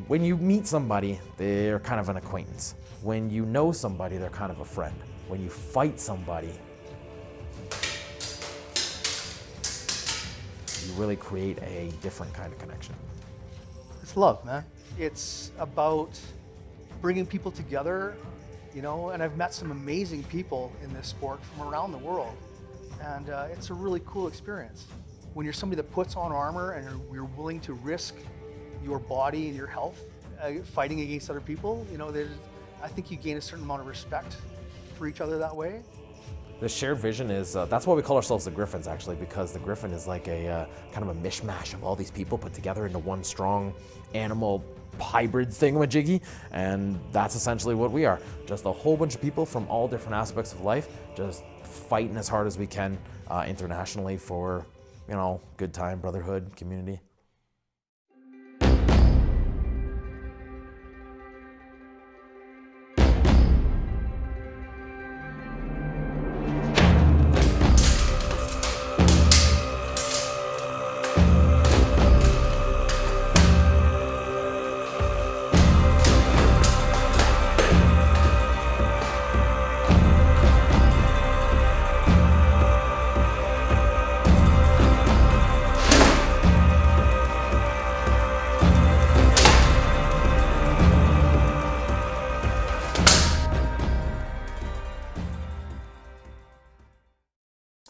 When you meet somebody, they're kind of an acquaintance. When you know somebody, they're kind of a friend. When you fight somebody, you really create a different kind of connection. It's love, man. It's about bringing people together, you know, and I've met some amazing people in this sport from around the world. And it's a really cool experience. When you're somebody that puts on armor and you're willing to risk your body and your health fighting against other people, you know, I think you gain a certain amount of respect for each other that way. The shared vision is, that's why we call ourselves the Gryphons, actually, because the Gryphon is like a kind of a mishmash of all these people put together into one strong animal hybrid thingamajiggy, and that's essentially what we are. Just a whole bunch of people from all different aspects of life, just fighting as hard as we can internationally for, you know, good time, brotherhood, community.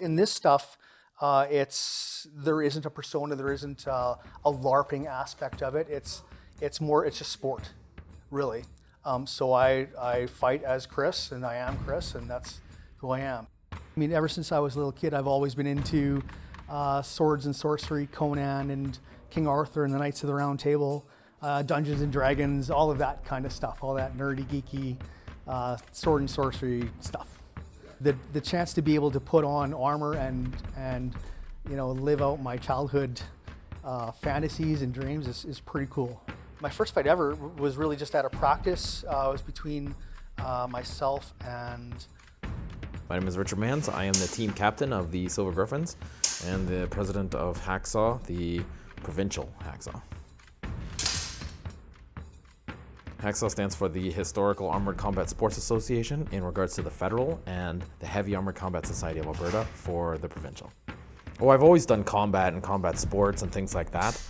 In this stuff, there isn't a persona, there isn't a LARPing aspect of it. It's just sport, really. So I fight as Chris, and I am Chris, and that's who I am. I mean, ever since I was a little kid, I've always been into swords and sorcery, Conan and King Arthur and the Knights of the Round Table, Dungeons and Dragons, all of that kind of stuff, all that nerdy, geeky sword and sorcery stuff. The chance to be able to put on armor and you know, live out my childhood fantasies and dreams is pretty cool. My first fight ever was really just at a practice. It was between myself and... My name is Richard Mans. I am the team captain of the Silver Gryphons and the president of Hacksaw, the provincial Hacksaw. Hacksaw stands for the Historical Armored Combat Sports Association in regards to the federal, and the Heavy Armored Combat Society of Alberta for the provincial. Oh, I've always done combat and combat sports and things like that,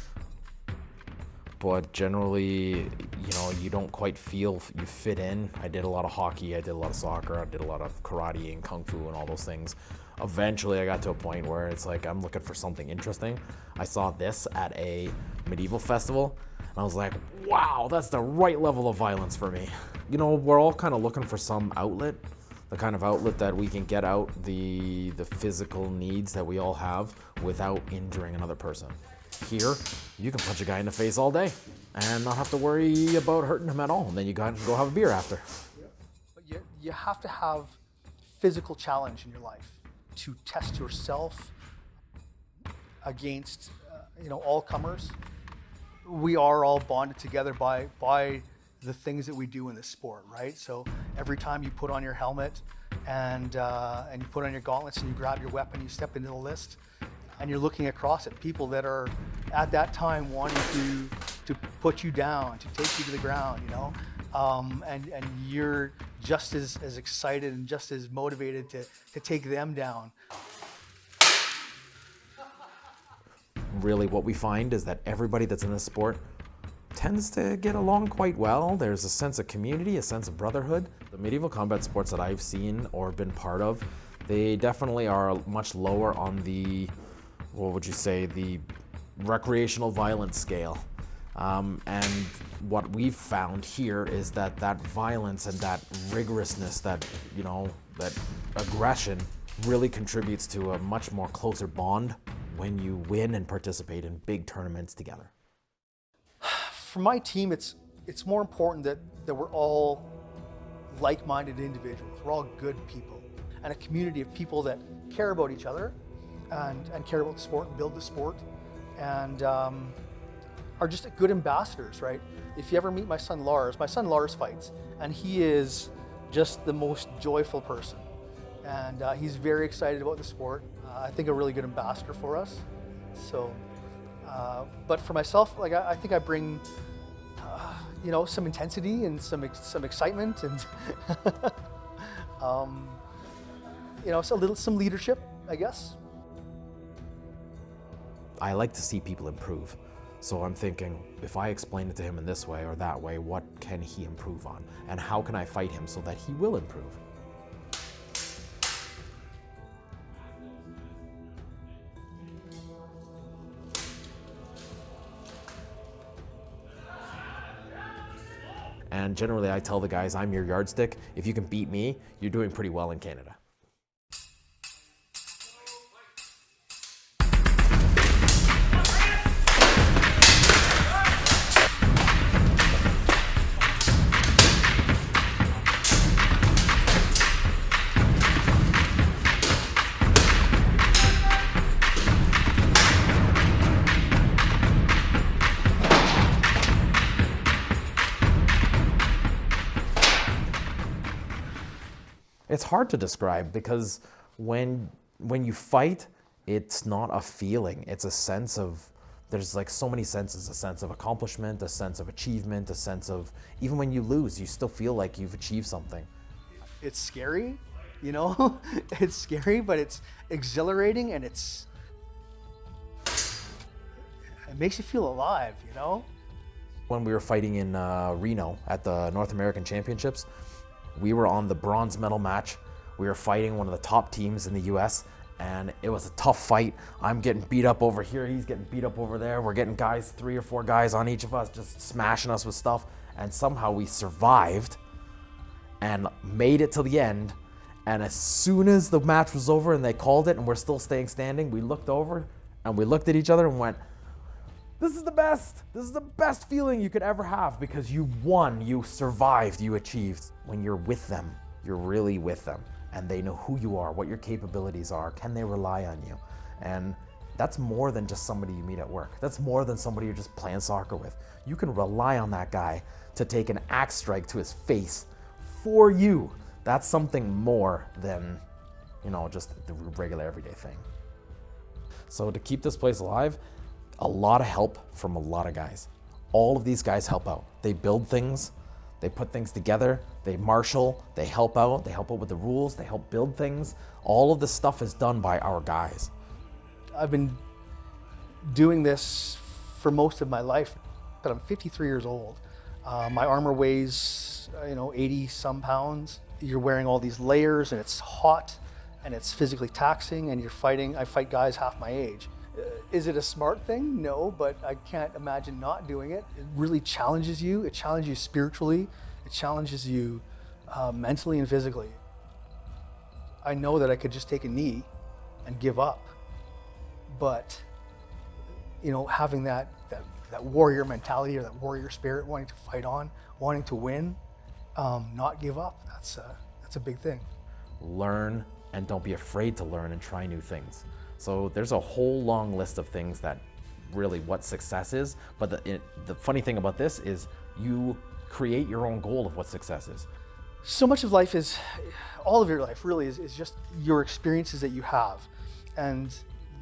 but generally, you know, you don't quite feel you fit in. I did a lot of hockey, I did a lot of soccer, I did a lot of karate and kung fu and all those things. Eventually I got to a point where it's like, I'm looking for something interesting. I saw this at a medieval festival, and I was like, wow, that's the right level of violence for me. You know, we're all kind of looking for some outlet, the kind of outlet that we can get out the physical needs that we all have without injuring another person. Here, you can punch a guy in the face all day and not have to worry about hurting him at all. And then you go have a beer after. But you have to have physical challenge in your life to test yourself against you know, all comers. We are all bonded together by the things that we do in this sport, right? So every time you put on your helmet and you put on your gauntlets and you grab your weapon, you step into the list, and you're looking across at people that are at that time wanting to put you down, to take you to the ground, you know, and you're just as excited and just as motivated to take them down. Really what we find is that everybody that's in this sport tends to get along quite well. There's a sense of community, a sense of brotherhood. The medieval combat sports that I've seen or been part of, they definitely are much lower on the, what would you say, the recreational violence scale. And what we've found here is that violence and that rigorousness, that, you know, that aggression really contributes to a much more closer bond when you win and participate in big tournaments together. For my team, it's more important that we're all like-minded individuals. We're all good people, and a community of people that care about each other and care about the sport and build the sport, and are just good ambassadors, right? If you ever meet my son Lars fights, and he is just the most joyful person, and he's very excited about the sport. I think a really good ambassador for us. So, but for myself, like I think I bring some intensity and some excitement and some leadership, I guess. I like to see people improve. So I'm thinking, if I explain it to him in this way or that way, what can he improve on? And how can I fight him so that he will improve? And generally I tell the guys, I'm your yardstick. If you can beat me, you're doing pretty well in Canada. It's hard to describe because when you fight, it's not a feeling. It's a sense of, there's like so many senses, a sense of accomplishment, a sense of achievement, a sense of, even when you lose, you still feel like you've achieved something. It's scary, it's scary, but it's exhilarating and it makes you feel alive, When we were fighting in Reno at the North American Championships, we were on the bronze medal match. We were fighting one of the top teams in the US, and it was a tough fight. I'm getting beat up over here, he's getting beat up over there. We're getting guys, 3 or 4 guys on each of us, just smashing us with stuff. And somehow we survived and made it to the end. And as soon as the match was over and they called it and we're still staying standing, we looked over and we looked at each other and went, this is the best. This is the best feeling you could ever have because you won, you survived, you achieved. When you're with them, you're really with them and they know who you are, what your capabilities are, can they rely on you? And that's more than just somebody you meet at work. That's more than somebody you're just playing soccer with. You can rely on that guy to take an axe strike to his face for you. That's something more than, just the regular everyday thing. So to keep this place alive, a lot of help from a lot of guys. All of these guys help out. They build things, they put things together, they marshal, they help out with the rules, they help build things. All of this stuff is done by our guys. I've been doing this for most of my life, but I'm 53 years old. My armor weighs, 80 some pounds. You're wearing all these layers and it's hot and it's physically taxing and I fight guys half my age. Is it a smart thing? No, but I can't imagine not doing it. It really challenges you. It challenges you spiritually. It challenges you mentally and physically. I know that I could just take a knee and give up, but having that warrior mentality or that warrior spirit, wanting to fight on, wanting to win, not give up. That's a big thing. Learn and don't be afraid to learn and try new things. So there's a whole long list of things that really what success is, but the funny thing about this is you create your own goal of what success is. So much of life all of your life really is just your experiences that you have. And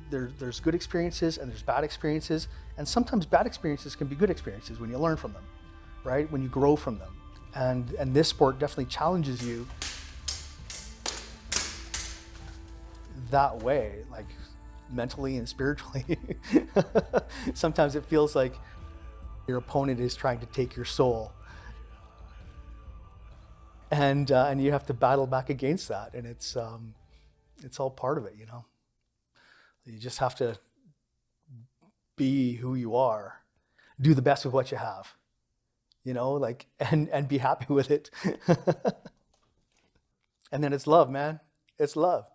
there's good experiences and there's bad experiences. And sometimes bad experiences can be good experiences when you learn from them, right? When you grow from them. And this sport definitely challenges you that way, like mentally and spiritually. Sometimes it feels like your opponent is trying to take your soul, and you have to battle back against that, and it's all part of it, You just have to be who you are, do the best with what you have, and be happy with it. And then it's love, man. It's love.